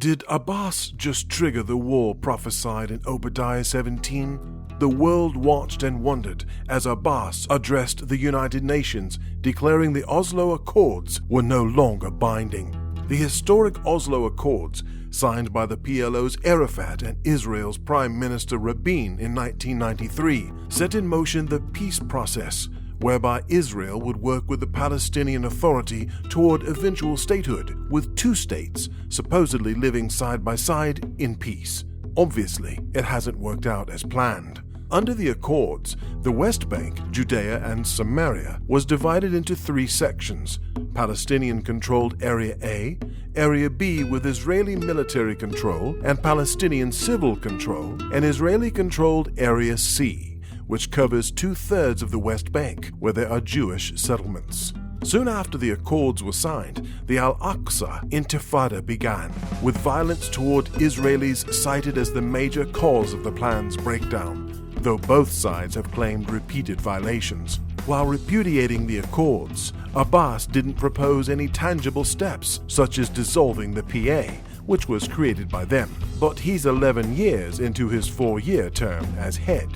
Did Abbas just trigger the war prophesied in Obadiah 17? The world watched and wondered as Abbas addressed the United Nations, declaring the Oslo Accords were no longer binding. The historic Oslo Accords, signed by the PLO's Arafat and Israel's Prime Minister Rabin in 1993, set in motion the peace process, whereby Israel would work with the Palestinian Authority toward eventual statehood, with two states supposedly living side by side in peace. Obviously, it hasn't worked out as planned. Under the Accords, the West Bank, Judea and Samaria, was divided into three sections: Palestinian-controlled Area A, Area B with Israeli military control and Palestinian civil control, and Israeli-controlled Area C, which covers 2/3 of the West Bank, where there are Jewish settlements. Soon after the Accords were signed, the Al-Aqsa intifada began, with violence toward Israelis cited as the major cause of the plan's breakdown, though both sides have claimed repeated violations. While repudiating the Accords, Abbas didn't propose any tangible steps, such as dissolving the PA, which was created by them, but he's 11 years into his 4-year term as head.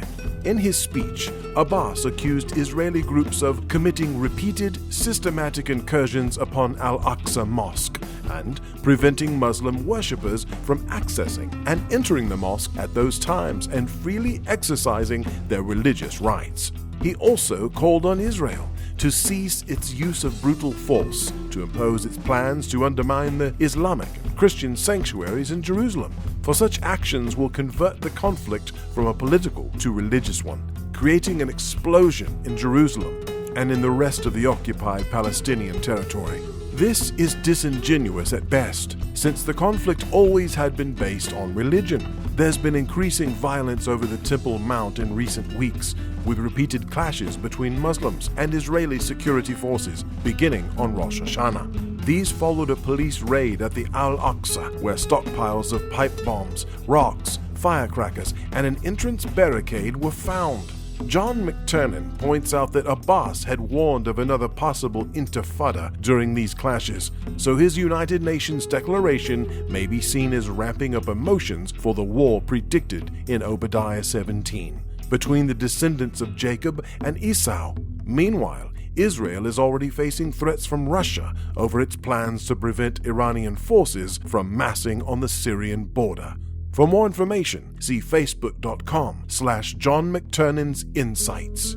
In his speech, Abbas accused Israeli groups of committing repeated, systematic incursions upon Al-Aqsa Mosque and preventing Muslim worshippers from accessing and entering the mosque at those times and freely exercising their religious rights. He also called on Israel to cease its use of brutal force to impose its plans to undermine the Islamic and Christian sanctuaries in Jerusalem, for such actions will convert the conflict from a political to religious one, creating an explosion in Jerusalem and in the rest of the occupied Palestinian territory. This is disingenuous at best, since the conflict always had been based on religion. There's been increasing violence over the Temple Mount in recent weeks, with repeated clashes between Muslims and Israeli security forces beginning on Rosh Hashanah. These followed a police raid at the Al-Aqsa, where stockpiles of pipe bombs, rocks, firecrackers, and an entrance barricade were found. John McTernan points out that Abbas had warned of another possible intifada during these clashes, so his United Nations declaration may be seen as ramping up emotions for the war predicted in Obadiah 17 between the descendants of Jacob and Esau. Meanwhile, Israel is already facing threats from Russia over its plans to prevent Iranian forces from massing on the Syrian border. For more information, see facebook.com/John McTernan's Insights.